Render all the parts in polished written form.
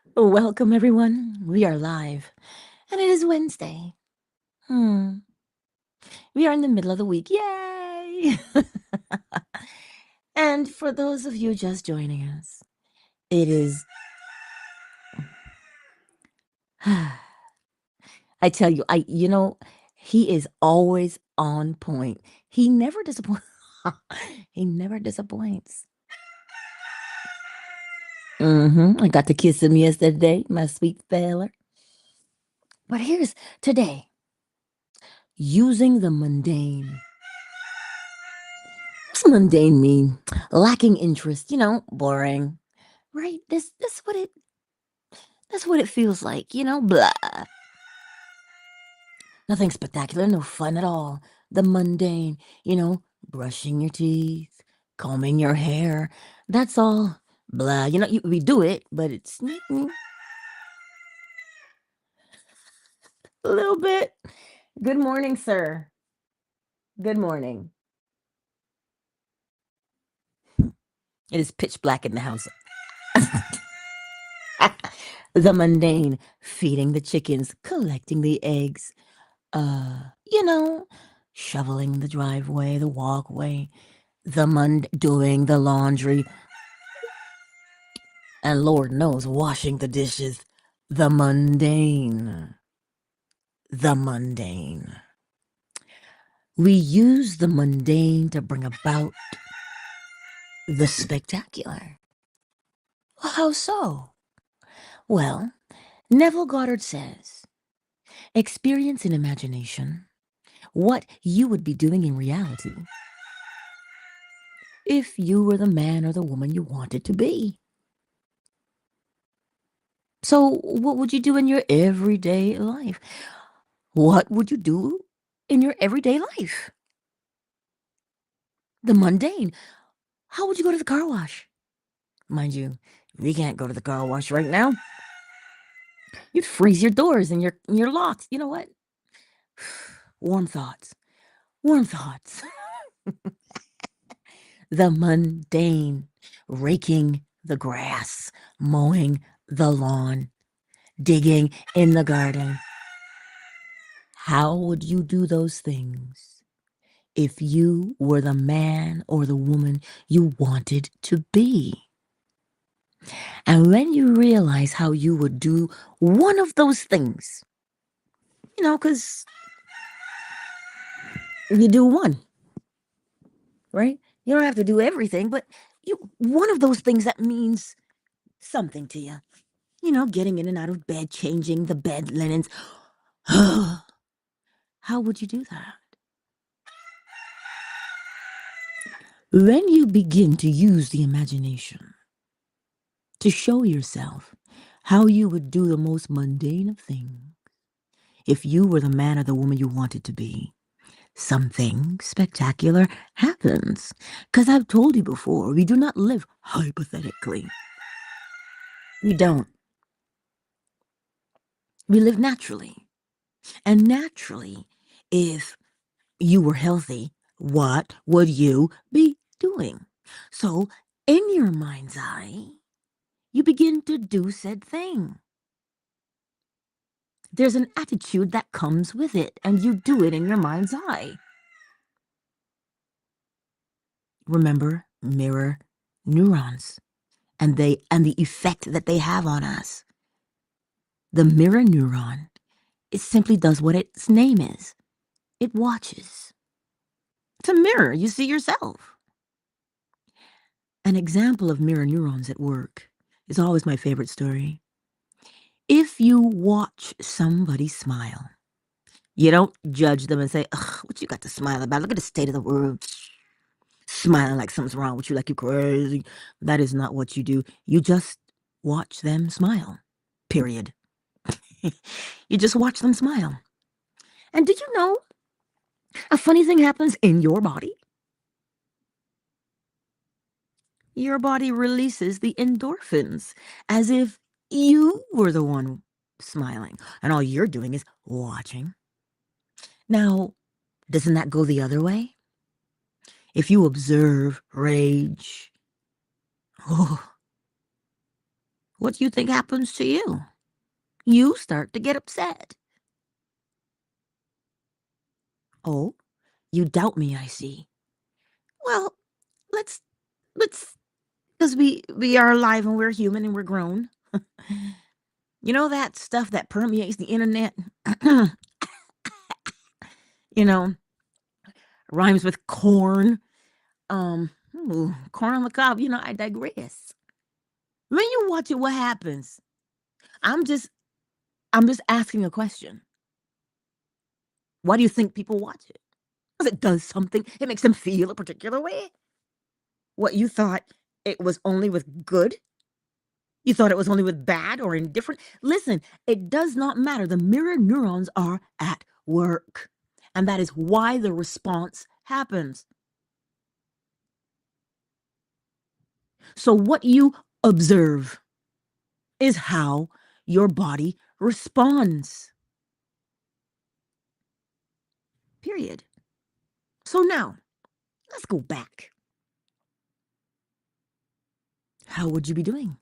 Welcome, everyone. We are live, and it is Wednesday. We are in the middle of the week. Yay! And for those of you just joining us, it is. I tell you, he is always on point. He never disappoints. He never disappoints. I got to kiss him yesterday, my sweet feller. But here's today using the mundane. What's mundane mean? Lacking interest, boring. Right? That's what it feels like, blah. Nothing spectacular, no fun at all. The mundane, brushing your teeth, combing your hair. That's all blah. We do it, but it's a little bit. Good morning, sir. Good morning. It is pitch black in the house. The mundane, feeding the chickens, collecting the eggs, you know, shoveling the driveway, the walkway, doing the laundry, and Lord knows, washing the dishes. The mundane. The mundane. We use the mundane to bring about the spectacular. How so? Well, Neville Goddard says, experience in imagination what you would be doing in reality if you were the man or the woman you wanted to be. So, what would you do in your everyday life? What would you do in your everyday life? The mundane. How would you go to the car wash? Mind you, we can't go to the car wash right now. You'd freeze your doors and your locks. You know what? Warm thoughts. Warm thoughts. The mundane. Raking the grass, mowing the lawn, digging in the garden. How would you do those things if you were the man or the woman you wanted to be? And when you realize how you would do one of those things, because you do one, right? You don't have to do everything, but one of those things that means something to you. Getting in and out of bed, changing the bed linens. How would you do that? When you begin to use the imagination to show yourself how you would do the most mundane of things if you were the man or the woman you wanted to be, something spectacular happens. Because I've told you before, we do not live hypothetically. We don't. We live naturally. And naturally, if you were healthy, what would you be doing? So, in your mind's eye, you begin to do said thing. There's an attitude that comes with it, and you do it in your mind's eye. Remember, mirror neurons and the effect that they have on us. The mirror neuron, it simply does what its name is. It watches. It's a mirror. You see yourself. An example of mirror neurons at work is always my favorite story. If you watch somebody smile, you don't judge them and say, ugh, what you got to smile about? Look at the state of the world. Smiling like something's wrong with you, like you're crazy. That is not what you do. You just watch them smile, period. You just watch them smile. And did you know a funny thing happens in your body? Your body releases the endorphins as if you were the one smiling, and all you're doing is watching. Now, doesn't that go the other way? If you observe rage, What do you think happens to you? You start to get upset. Oh, you doubt me, I see. Well, let's let's because we are alive and we're human and we're grown. You know that stuff that permeates the internet? you know, rhymes with corn. Corn on the cob. I digress. When you watch it, what happens? I'm just I'm just asking a question. Why do you think people watch it? Because it does something. It makes them feel a particular way. What you thought it was only with good? You thought it was only with bad or indifferent? Listen, it does not matter. The mirror neurons are at work. And that is why the response happens. So, what you observe is how your body responds. Period. So, now let's go back. How would you be doing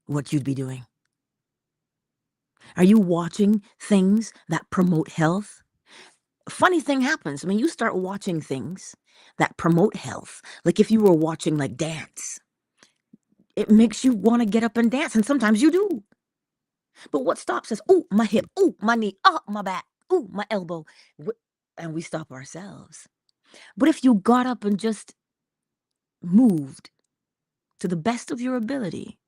what you'd be doing? Are you watching things that promote health? Funny thing happens when you start watching things that promote health. Like if you were watching like dance, it makes you want to get up and dance, and sometimes you do. But what stops us? Oh, my hip. Oh, my knee. Oh, my back. Oh, my elbow. And we stop ourselves. But if you got up and just moved to the best of your ability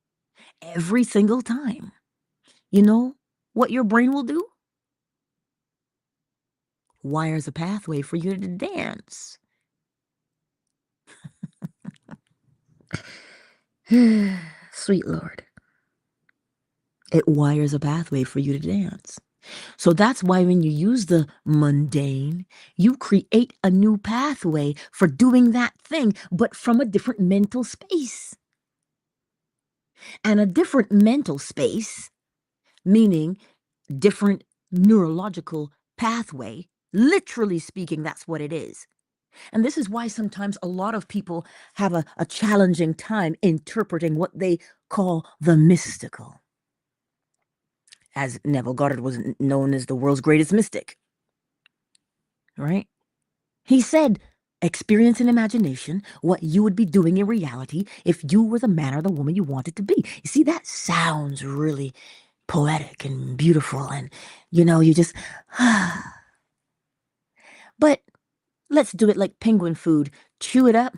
every single time, you know what your brain will do? Wires a pathway for you to dance. Sweet Lord. It wires a pathway for you to dance. So that's why when you use the mundane, you create a new pathway for doing that thing, but from a different mental space. And a different mental space, meaning different neurological pathway, literally speaking, that's what it is. And this is why sometimes a lot of people have a challenging time interpreting what they call the mystical. As Neville Goddard was known as the world's greatest mystic, right? He said, experience in imagination what you would be doing in reality if you were the man or the woman you wanted to be. You see, that sounds really poetic and beautiful, and you just, but let's do it like penguin food. Chew it up,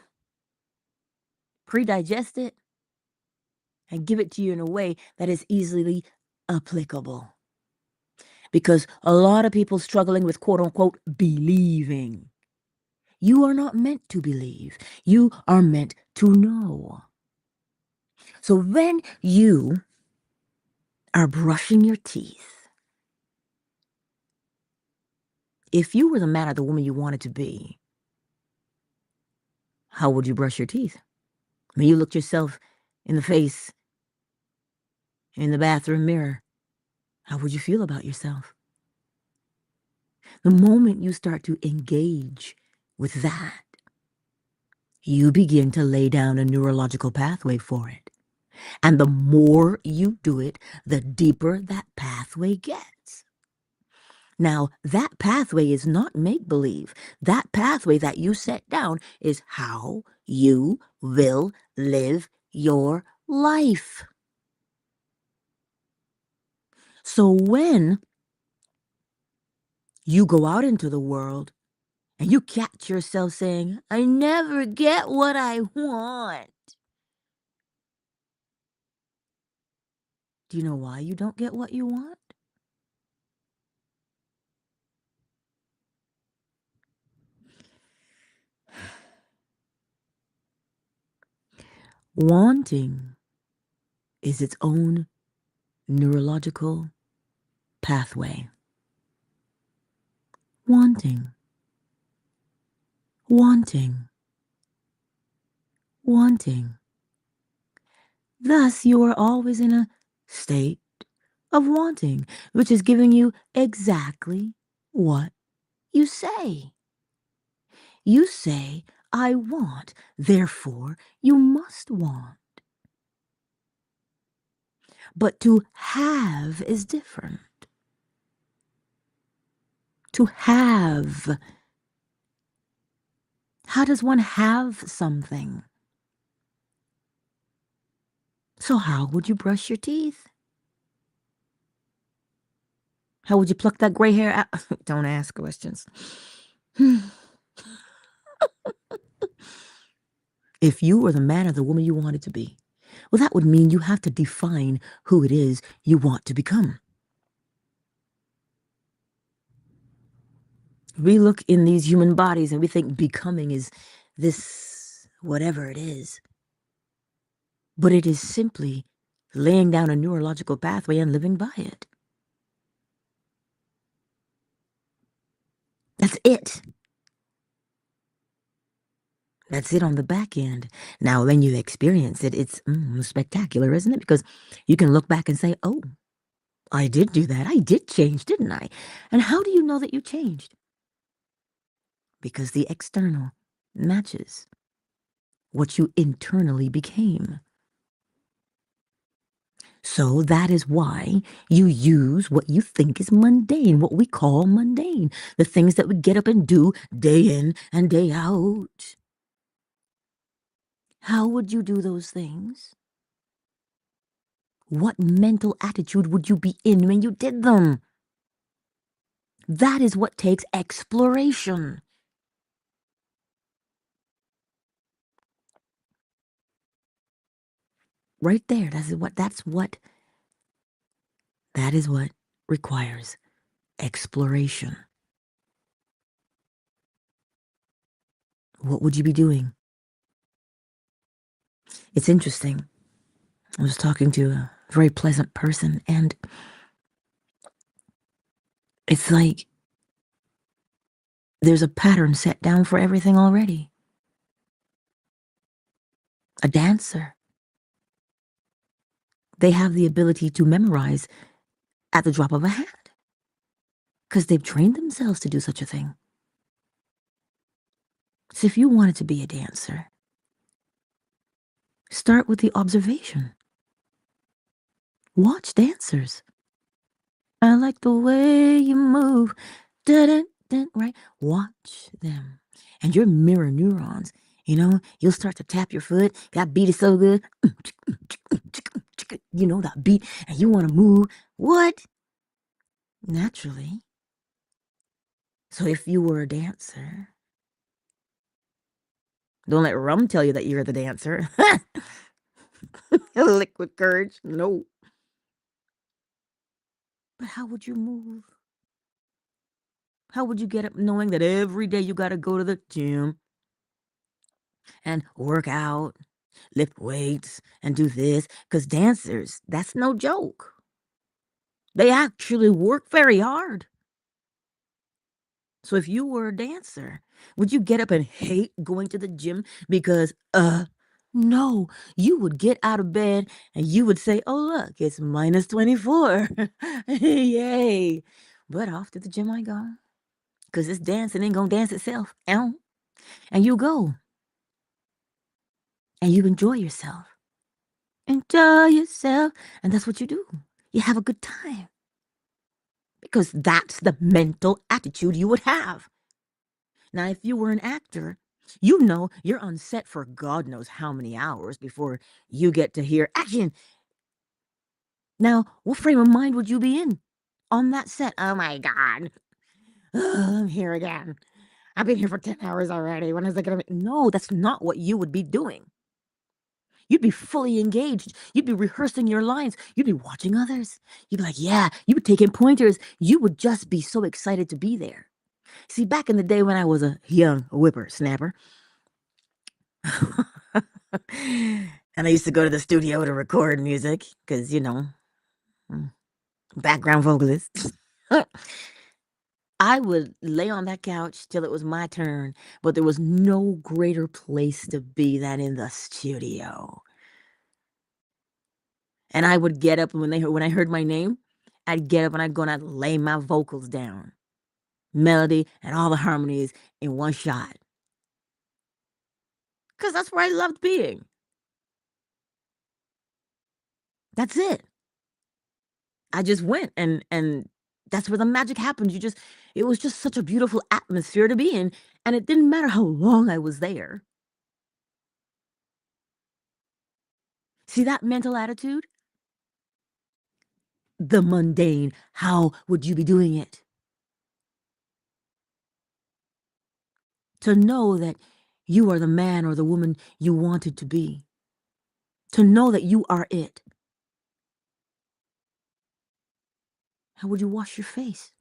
pre-digest it, and give it to you in a way that is easily applicable. Because a lot of people struggling with quote unquote believing. You are not meant to believe. You are meant to know. So when you are brushing your teeth, if you were the man or the woman you wanted to be, how would you brush your teeth? When you looked yourself in the face in the bathroom mirror, how would you feel about yourself? The moment you start to engage with that, you begin to lay down a neurological pathway for it. And the more you do it, the deeper that pathway gets. Now, that pathway is not make-believe. That pathway that you set down is how you will live your life. So when you go out into the world and you catch yourself saying, I never get what I want. Do you know why you don't get what you want? Wanting is its own neurological pathway. Wanting, wanting, wanting. Thus, you are always in a state of wanting, which is giving you exactly what you say. You say, I want, therefore you must want. But to have is different. To have. How does one have something? So how would you brush your teeth? How would you pluck that gray hair out? Don't ask questions. If you were the man or the woman you wanted to be, well, that would mean you have to define who it is you want to become. We look in these human bodies and we think becoming is this whatever it is. But it is simply laying down a neurological pathway and living by it. That's it. That's it on the back end. Now, when you experience it, it's spectacular, isn't it? Because you can look back and say, oh, I did do that. I did change, didn't I? And how do you know that you changed? Because the external matches what you internally became. So that is why you use what you think is mundane, what we call mundane, the things that we get up and do day in and day out. How would you do those things? What mental attitude would you be in when you did them? That is what takes exploration. Right there, that is what requires exploration. What would you be doing? It's interesting. I was talking to a very pleasant person, and it's like there's a pattern set down for everything already. A dancer, they have the ability to memorize at the drop of a hat because they've trained themselves to do such a thing. So if you wanted to be a dancer, start with the observation. Watch dancers. I like the way you move. Dun-dun-dun, right? Watch them. And your mirror neurons, you'll start to tap your foot. That beat is so good. You know that beat, and you want to move. What? Naturally. So if you were a dancer, don't let rum tell you that you're the dancer. Liquid courage. No. But how would you move? How would you get up knowing that every day you got to go to the gym and work out, lift weights, and do this? Because dancers, that's no joke. They actually work very hard. So if you were a dancer, would you get up and hate going to the gym because, no, you would get out of bed and you would say, oh, look, it's minus 24. Yay. But off to the gym I go because this dancing ain't going to dance itself. Ow. And you go and you enjoy yourself. Enjoy yourself. And that's what you do. You have a good time because that's the mental attitude you would have. Now, if you were an actor, you know you're on set for God knows how many hours before you get to hear action. Now, what frame of mind would you be in on that set? Oh my God. I'm here again. I've been here for 10 hours already. When is it going to be? No, that's not what you would be doing. You'd be fully engaged. You'd be rehearsing your lines. You'd be watching others. You'd be like, yeah, you would take in pointers. You would just be so excited to be there. See, back in the day when I was a young whippersnapper, and I used to go to the studio to record music because, background vocalist. I would lay on that couch till it was my turn, but there was no greater place to be than in the studio. And I would get up, and when I heard my name, I'd get up and I'd go and I'd lay my vocals down, melody and all the harmonies in one shot, because that's where I loved being. That's it. I just went, and that's where the magic happened. It was just such a beautiful atmosphere to be in, and it didn't matter how long I was there. See that mental attitude? The mundane. How would you be doing it? To know that you are the man or the woman you wanted to be. To know that you are it. How would you wash your face?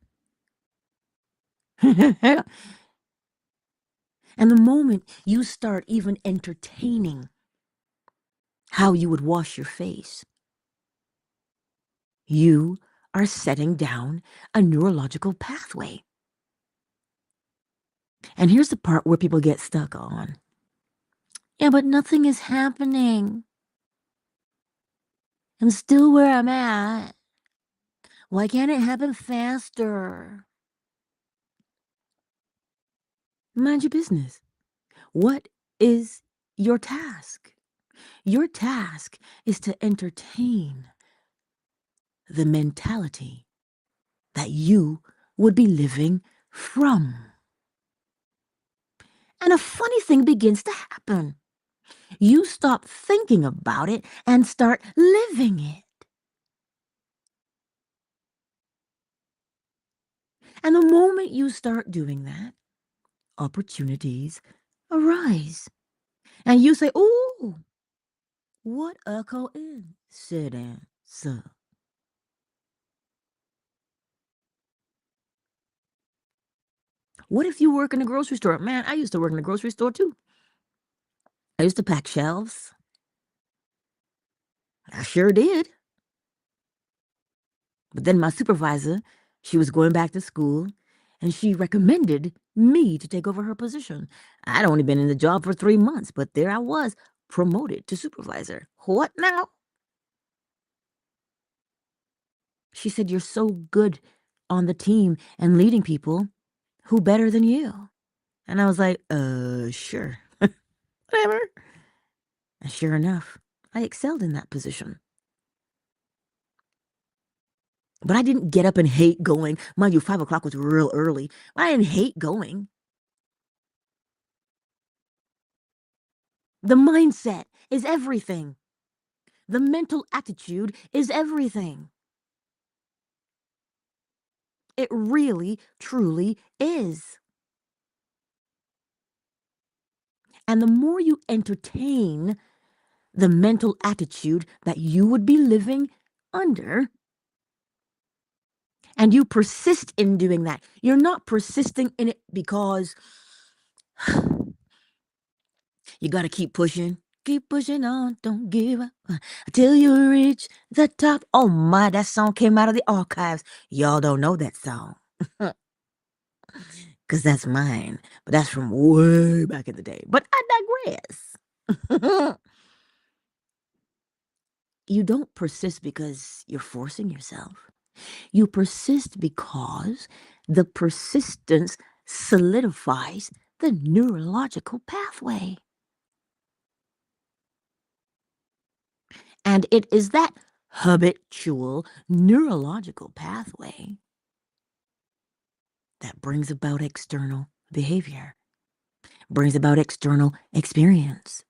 And the moment you start even entertaining how you would wash your face, you are setting down a neurological pathway. And here's the part where people get stuck on. Yeah, but nothing is happening. I'm still where I'm at. Why can't it happen faster? Mind your business. What is your task? Your task is to entertain the mentality that you would be living from. And a funny thing begins to happen. You stop thinking about it and start living it. And the moment you start doing that, opportunities arise. And you say, "Ooh, what a coincidence." What if you work in a grocery store? Man, I used to work in a grocery store too. I used to pack shelves. I sure did. But then my supervisor, she was going back to school, and she recommended me to take over her position. I'd only been in the job for 3 months, but there I was, promoted to supervisor. What now? She said, "You're so good on the team and leading people. Who better than you?" And I was like, sure, whatever. And sure enough, I excelled in that position. But I didn't get up and hate going. Mind you, 5 o'clock was real early. I didn't hate going. The mindset is everything. The mental attitude is everything. It really, truly is. And the more you entertain the mental attitude that you would be living under, and you persist in doing that, you're not persisting in it because you got to keep pushing. Keep pushing on, don't give up until you reach the top. Oh my, that song came out of the archives. Y'all don't know that song because that's mine, but that's from way back in the day. But I digress. You don't persist because you're forcing yourself. You persist because the persistence solidifies the neurological pathway. And it is that habitual neurological pathway that brings about external behavior, brings about external experience.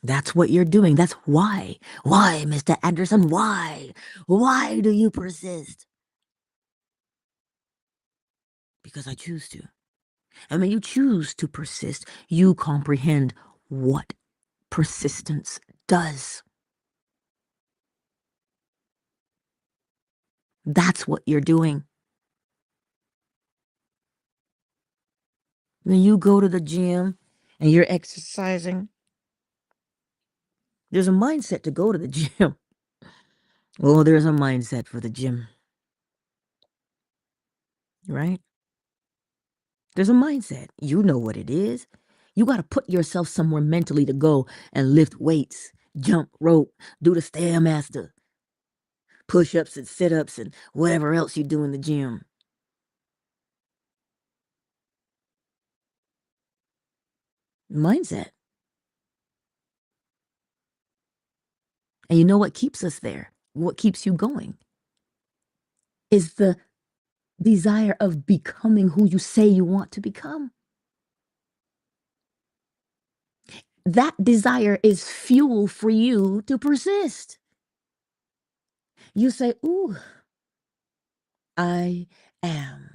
That's what you're doing. That's why. Why, Mr. Anderson? Why? Why do you persist? Because I choose to. And when you choose to persist, you comprehend what persistence does. That's what you're doing. When you go to the gym and you're exercising, there's a mindset to go to the gym. Well, there's a mindset for the gym, right? There's a mindset. You know what it is. You got to put yourself somewhere mentally to go and lift weights, jump rope, do the Stairmaster, push ups and sit ups, and whatever else you do in the gym. Mindset. And you know what keeps us there? What keeps you going is the desire of becoming who you say you want to become. That desire is fuel for you to persist. You say, ooh, I am.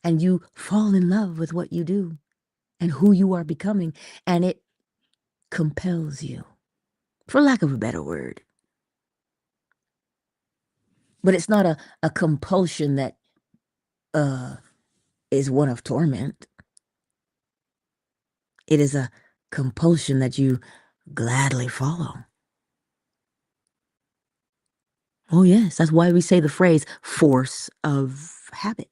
And you fall in love with what you do and who you are becoming, and it compels you, for lack of a better word. But it's not a compulsion that is one of torment. It is a compulsion that you gladly follow. Oh, yes, that's why we say the phrase force of habit.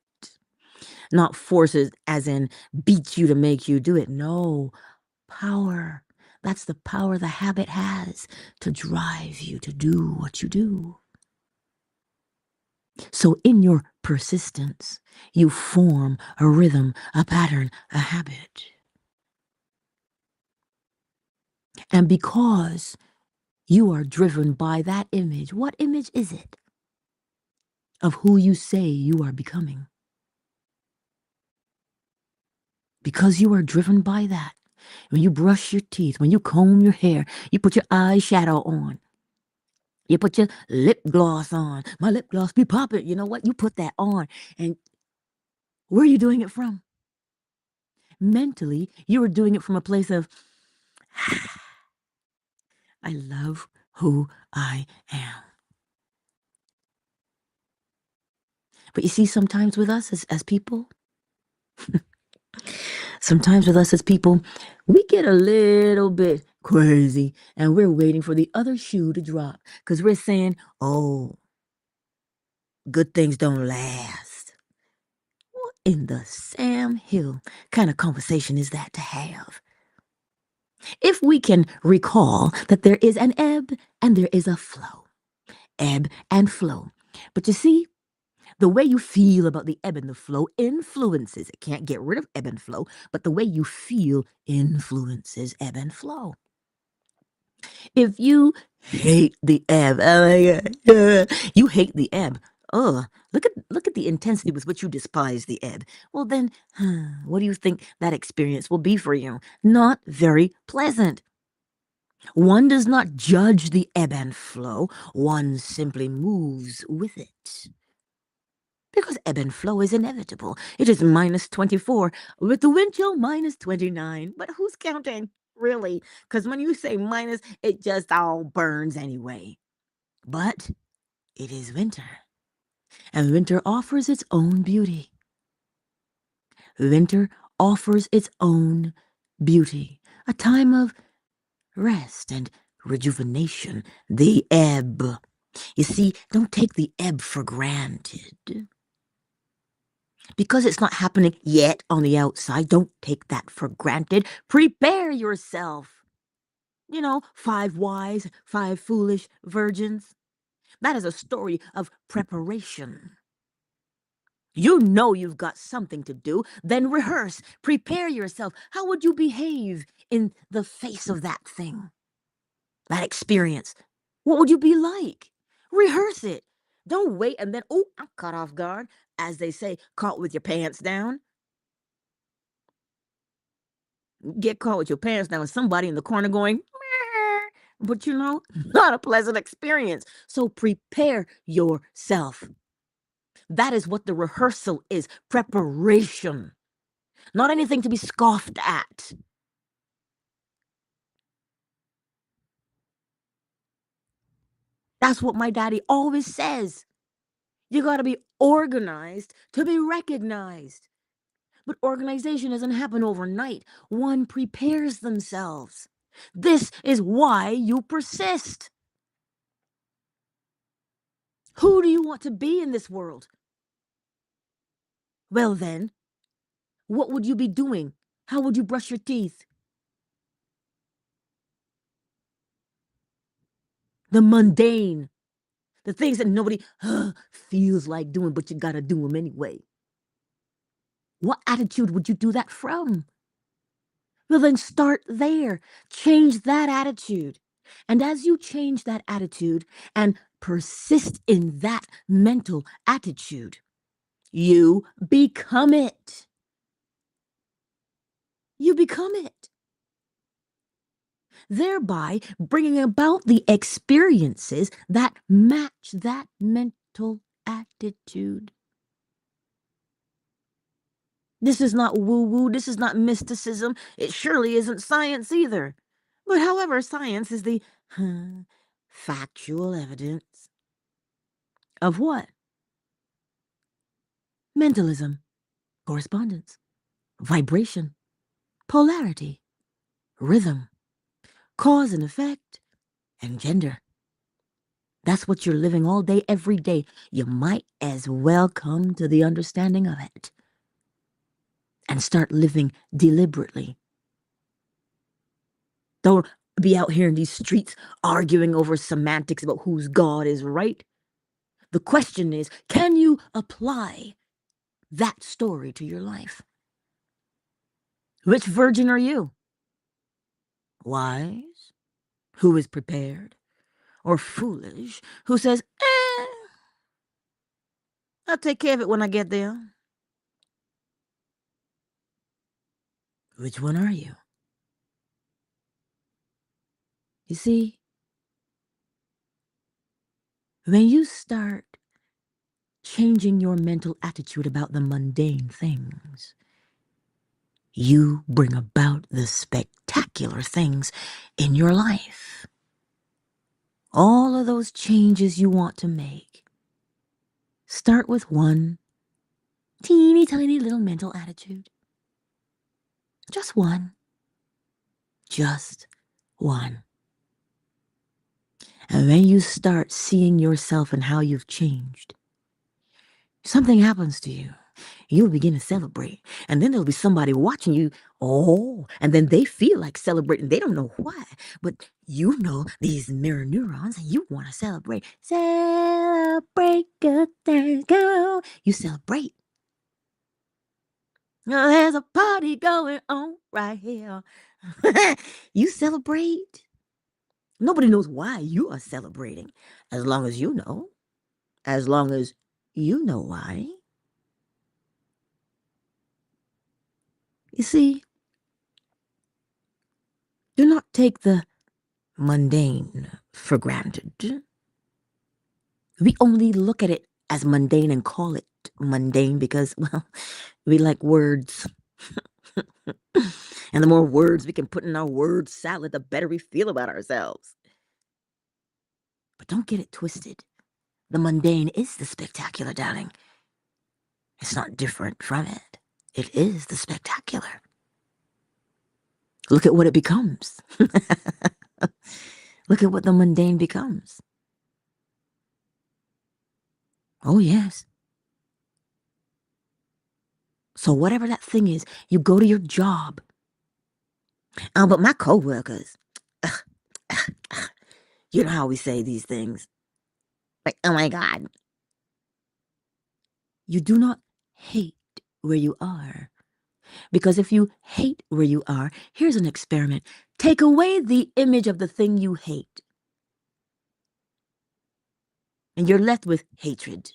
Not forces as in beat you to make you do it. No, power. That's the power the habit has to drive you to do what you do. So in your persistence, you form a rhythm, a pattern, a habit. And because you are driven by that image, what image is it of who you say you are becoming? Because you are driven by that. When you brush your teeth, when you comb your hair, you put your eyeshadow on, you put your lip gloss on. My lip gloss be popping. You know what? You put that on. And where are you doing it from? Mentally, you are doing it from a place of, I love who I am. But you see, sometimes with us as people, we get a little bit crazy and we're waiting for the other shoe to drop because we're saying, oh, good things don't last. What in the Sam Hill kind of conversation is that to have? If we can recall that there is an ebb and there is a flow, ebb and flow. But you see, the way you feel about the ebb and the flow influences. It can't get rid of ebb and flow, but the way you feel influences ebb and flow. If you hate the ebb, oh my God, you hate the ebb. Oh, look at the intensity with which you despise the ebb. Well, then, what do you think that experience will be for you? Not very pleasant. One does not judge the ebb and flow. One simply moves with it. Because ebb and flow is inevitable. It is minus 24 with the wind chill minus 29. But who's counting? Really? Because when you say minus, it just all burns anyway. But it is winter. And winter offers its own beauty. Winter offers its own beauty. A time of rest and rejuvenation. The ebb. You see, don't take the ebb for granted. Because it's not happening yet on the outside, don't take that for granted. Prepare yourself. You know, 5 wise, 5 foolish virgins. That is a story of preparation. You know you've got something to do, then rehearse. Prepare yourself. How would you behave in the face of that thing, that experience? What would you be like? Rehearse it. Don't wait and then, oh, I'm caught off guard. As they say, caught with your pants down. Get caught with your pants down, somebody in the corner going, "Meow." But you know, not a pleasant experience. So prepare yourself. That is what the rehearsal is, preparation, not anything to be scoffed at. That's what my daddy always says. You got to be organized to be recognized. But organization doesn't happen overnight. One prepares themselves. This is why you persist. Who do you want to be in this world? Well, then, what would you be doing? How would you brush your teeth? The mundane, the things that nobody feels like doing, but you gotta do them anyway. What attitude would you do that from? Well, then start there. Change that attitude. And as you change that attitude and persist in that mental attitude, you become it. You become it. Thereby bringing about the experiences that match that mental attitude. This is not woo-woo. This is not mysticism. It surely isn't science either. But however, science is the factual evidence of what? Mentalism, correspondence, vibration, polarity, rhythm, cause and effect, and gender. That's what you're living all day, every day. You might as well come to the understanding of it and start living deliberately. Don't be out here in these streets arguing over semantics about whose God is right. The question is, can you apply that story to your life? Which virgin are you? Wise, who is prepared, or foolish, who says, I'll take care of it when I get there? Which one are you? You see, when you start changing your mental attitude about the mundane things, you bring about the spectacular things in your life. All of those changes you want to make start with one teeny tiny little mental attitude. Just one. Just one. And when you start seeing yourself and how you've changed, something happens to you. You'll begin to celebrate. And then there'll be somebody watching you. Oh, and then they feel like celebrating. They don't know why. But you know these mirror neurons and you want to celebrate. Celebrate, good things go. You celebrate. Oh, there's a party going on right here. You celebrate. Nobody knows why you are celebrating. As long as you know. As long as you know why. You see, do not take the mundane for granted. We only look at it as mundane and call it mundane because, well, we like words. And the more words we can put in our word salad, the better we feel about ourselves. But don't get it twisted. The mundane is the spectacular, darling. It's not different from it. It is the spectacular. Look at what it becomes. Look at what the mundane becomes. Oh, yes. So whatever that thing is, you go to your job. But my coworkers, you know how we say these things. Like, oh my God. You do not hate where you are. Because if you hate where you are, here's an experiment. Take away the image of the thing you hate. And you're left with hatred.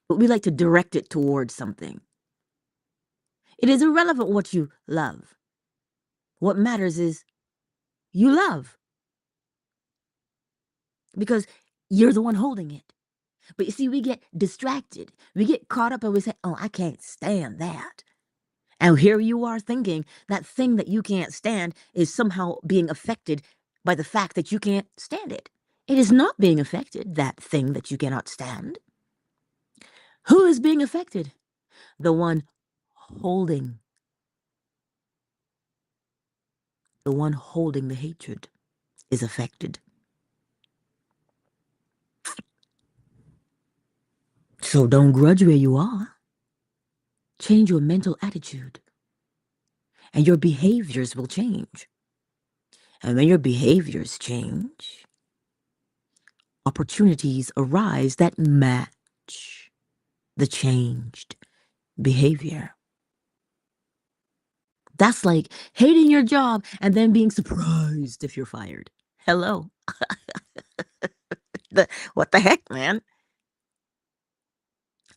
But we like to direct it towards something. It is irrelevant what you love. What matters is you love. Because you're the one holding it. But you see, we get distracted. We get caught up and we say, oh, I can't stand that. And here you are thinking that thing that you can't stand is somehow being affected by the fact that you can't stand it. It is not being affected, that thing that you cannot stand. Who is being affected? The one holding. The one holding the hatred is affected. So don't grudge where you are. Change your mental attitude. And your behaviors will change. And when your behaviors change, opportunities arise that match the changed behavior. That's like hating your job and then being surprised if you're fired. Hello. What the heck, man?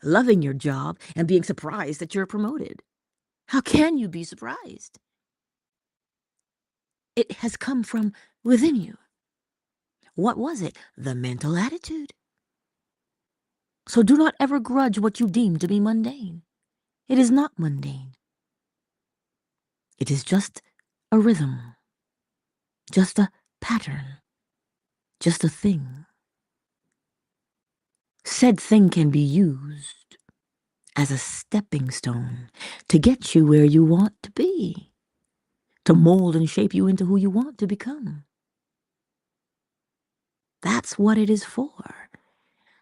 Loving your job and being surprised that you're promoted. How can you be surprised? It has come from within you. What was it? The mental attitude. So do not ever grudge what you deem to be mundane. It is not mundane. It is just a rhythm, just a pattern, just a thing. Said thing can be used as a stepping stone to get you where you want to be, to mold and shape you into who you want to become. That's what it is for.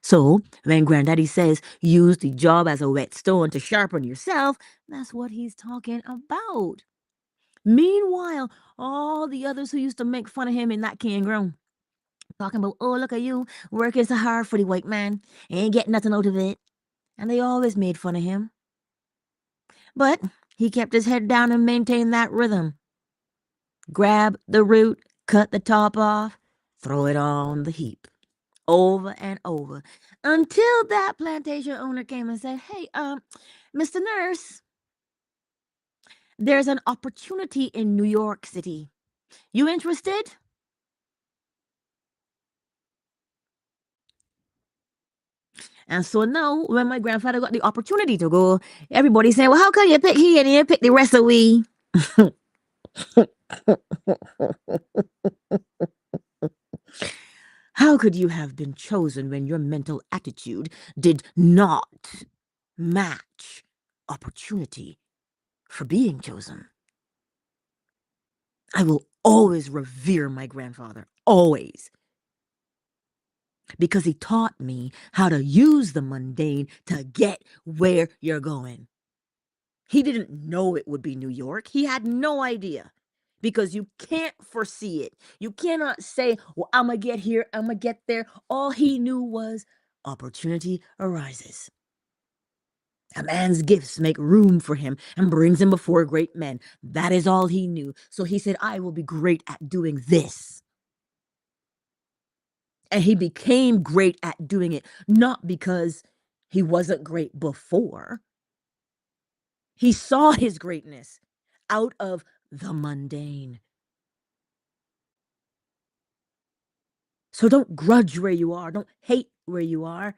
So, when Granddaddy says use the job as a whetstone to sharpen yourself, that's what he's talking about. Meanwhile, all the others who used to make fun of him in that can grow, talking about, oh, look at you, working so hard for the white man, ain't getting nothing out of it. And they always made fun of him. But he kept his head down and maintained that rhythm. Grab the root, cut the top off, throw it on the heap. Over and over. Until that plantation owner came and said, hey, Mr. Nurse, there's an opportunity in New York City. You interested? And so now, when my grandfather got the opportunity to go, everybody said, well, how come you pick he and you pick the rest of we? How could you have been chosen when your mental attitude did not match opportunity for being chosen? I will always revere my grandfather, always. Because he taught me how to use the mundane to get where you're going. He didn't know it would be New York. He had no idea. Because you can't foresee it. You cannot say, well, I'm going to get here, I'm going to get there. All he knew was opportunity arises. A man's gifts make room for him and brings him before great men. That is all he knew. So he said, I will be great at doing this. And he became great at doing it, not because he wasn't great before. He saw his greatness out of the mundane. So don't grudge where you are. Don't hate where you are.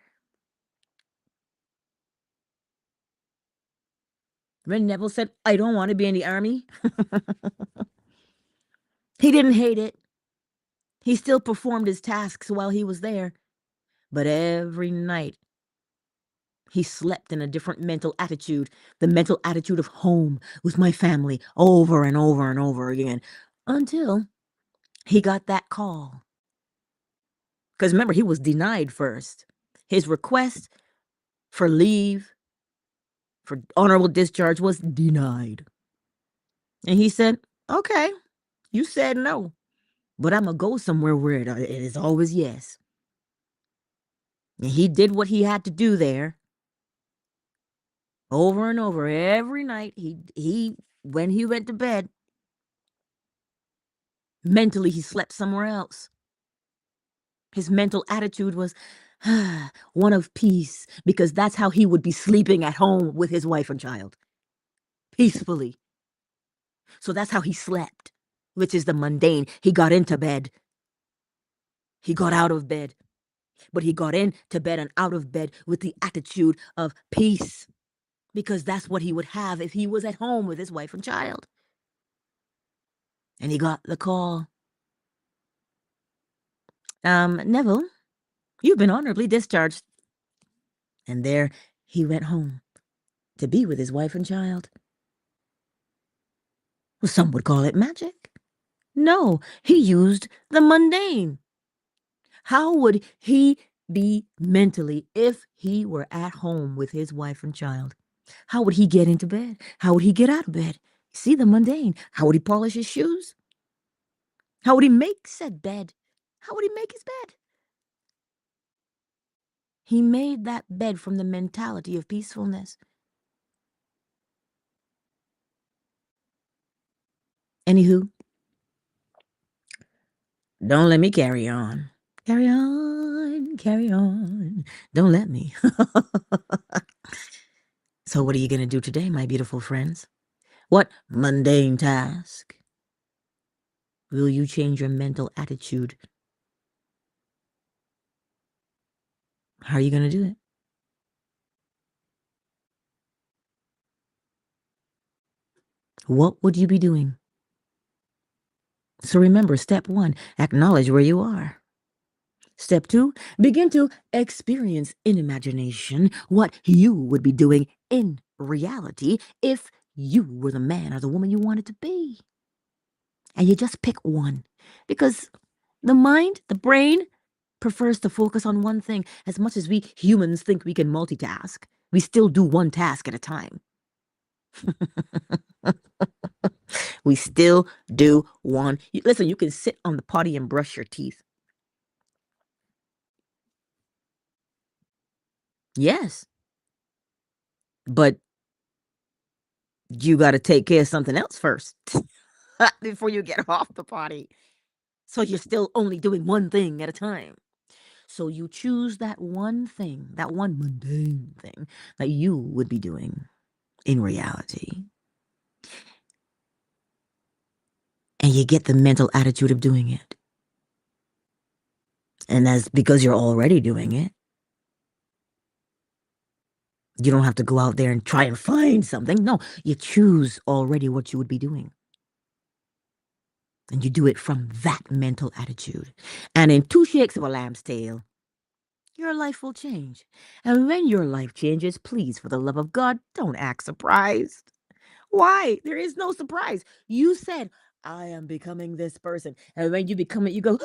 When Neville said, I don't want to be in the army, he didn't hate it. He still performed his tasks while he was there. But every night, he slept in a different mental attitude, the mental attitude of home with my family, over and over and over again, until he got that call. Because remember, he was denied first. His request for leave, for honorable discharge, was denied. And he said, okay, you said no, but I'm going to go somewhere where it is always yes. And he did what he had to do there over and over every night. He when he went to bed, mentally he slept somewhere else. His mental attitude was one of peace, because that's how he would be sleeping at home with his wife and child, peacefully. So that's how he slept, which is the mundane. He got into bed. He got out of bed. But he got into bed and out of bed with the attitude of peace, because that's what he would have if he was at home with his wife and child. And he got the call. Neville, you've been honorably discharged. And there he went home to be with his wife and child. Well, some would call it magic. No, he used the mundane. How would he be mentally if he were at home with his wife and child? How would he get into bed? How would he get out of bed? See the mundane. How would he polish his shoes? How would he make said bed? How would he make his bed? He made that bed from the mentality of peacefulness. Anywho, don't let me carry on. Carry on, carry on. Don't let me. So what are you going to do today, my beautiful friends? What mundane task will you change your mental attitude? How are you going to do it? What would you be doing? So remember, step 1, acknowledge where you are. Step 2, begin to experience in imagination what you would be doing in reality if you were the man or the woman you wanted to be. And you just pick one, because the mind, the brain, prefers to focus on one thing. As much as we humans think we can multitask, we still do one task at a time. We still do one. Listen, you can sit on the potty and brush your teeth. Yes. But you got to take care of something else first before you get off the potty. So you're still only doing one thing at a time. So you choose that one thing, that one mundane thing that you would be doing in reality. And you get the mental attitude of doing it. And that's because you're already doing it. You don't have to go out there and try and find something. No, you choose already what you would be doing. And you do it from that mental attitude. And in 2 shakes of a lamb's tail, your life will change. And when your life changes, please, for the love of God, don't act surprised. Why? There is no surprise. You said, I am becoming this person. And when you become it, you go,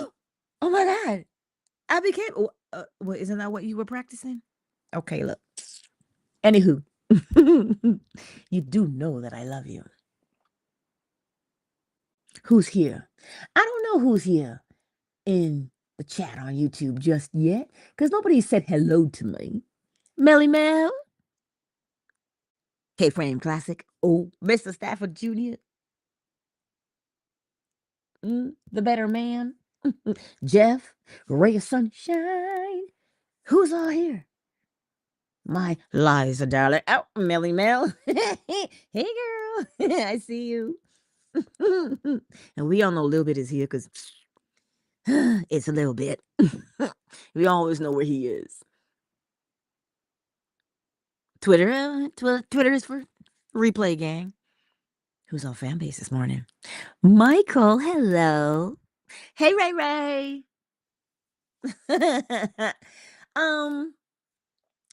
oh my God, I became. Well, isn't that what you were practicing? Okay, look. Anywho, you do know that I love you. Who's here? I don't know who's here in the chat on YouTube just yet, because nobody said hello to me. Melly Mel? K-Frame Classic? Oh, Mr. Stafford Jr.? The better man? Jeff? Ray of Sunshine? Who's all here? My Liza, darling. Oh, Melly Mel. Hey, girl. I see you. And we all know a little bit is here because it's a little bit. We always know where he is. Twitter, Twitter is for replay gang. Who's on fan base this morning? Michael, hello. Hey, Ray Ray.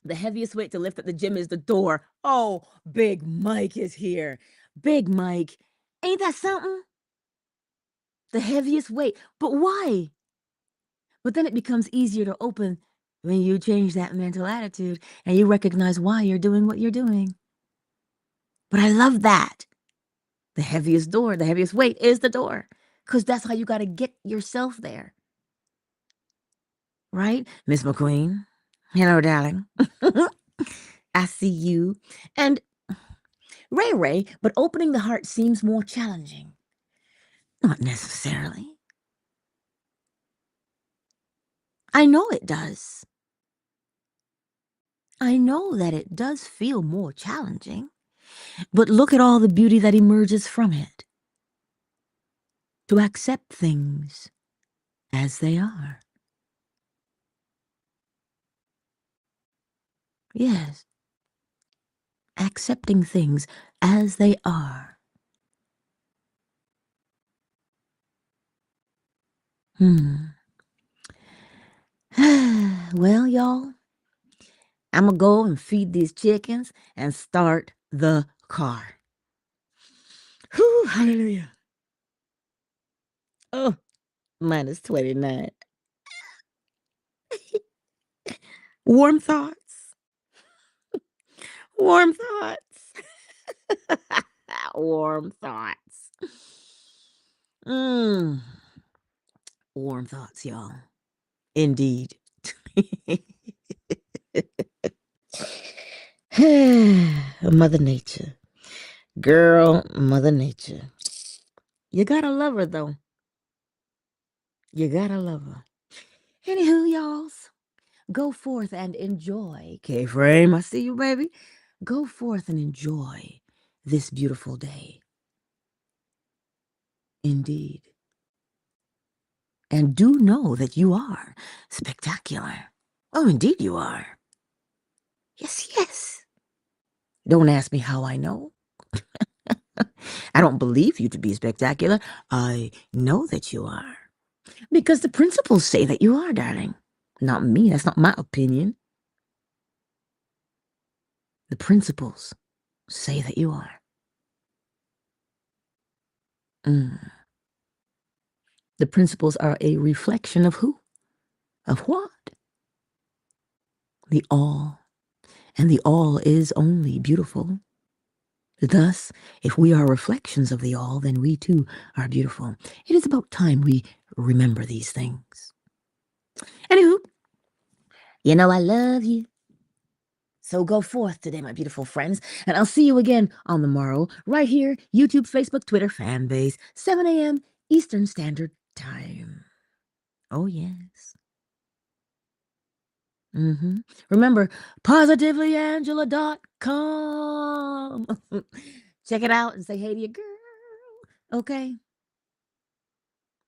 The heaviest weight to lift at the gym is the door. Oh, Big Mike is here. Big Mike. Ain't that something? The heaviest weight. But why? But then it becomes easier to open when you change that mental attitude and you recognize why you're doing what you're doing. But I love that. The heaviest door, the heaviest weight is the door, because that's how you got to get yourself there. Right? Miss McQueen. Hello, darling. I see you. And Ray Ray, but opening the heart seems more challenging. Not necessarily. I know it does. I know that it does feel more challenging. But look at all the beauty that emerges from it. To accept things as they are. Yes. Accepting things as they are. Well, y'all, I'm going to go and feed these chickens and start the car. Whew, hallelujah. Oh, minus 29. Warm thoughts. Warm thoughts. Warm thoughts. Warm thoughts, y'all. Indeed. Mother Nature. Girl, Mother Nature. You gotta love her, though. You gotta love her. Anywho, y'alls, go forth and enjoy. K-Frame, I see you, baby. Go forth and enjoy this beautiful day. Indeed. And do know that you are spectacular. Oh, indeed you are. Yes, yes. Don't ask me how I know. I don't believe you to be spectacular. I know that you are. Because the principles say that you are, darling. Not me. That's not my opinion. The principles say that you are. The principles are a reflection of who? Of what? The all. And the all is only beautiful. Thus, if we are reflections of the all, then we too are beautiful. It is about time we remember these things. Anywho, you know I love you. So go forth today, my beautiful friends, and I'll see you again on the morrow, right here, YouTube, Facebook, Twitter, fan base, 7 a.m. Eastern Standard Time. Oh, yes. Remember, positivelyangela.com. Check it out and say hey to your girl. Okay?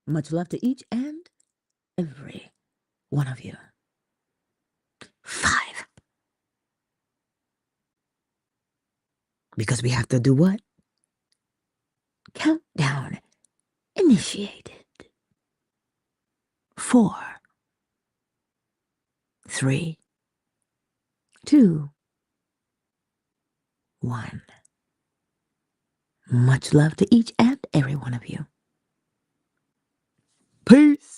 Much love to each and every one of you. 5. Because we have to do what? Countdown initiated. 4, 3, 2, 1. Much love to each and every one of you. Peace.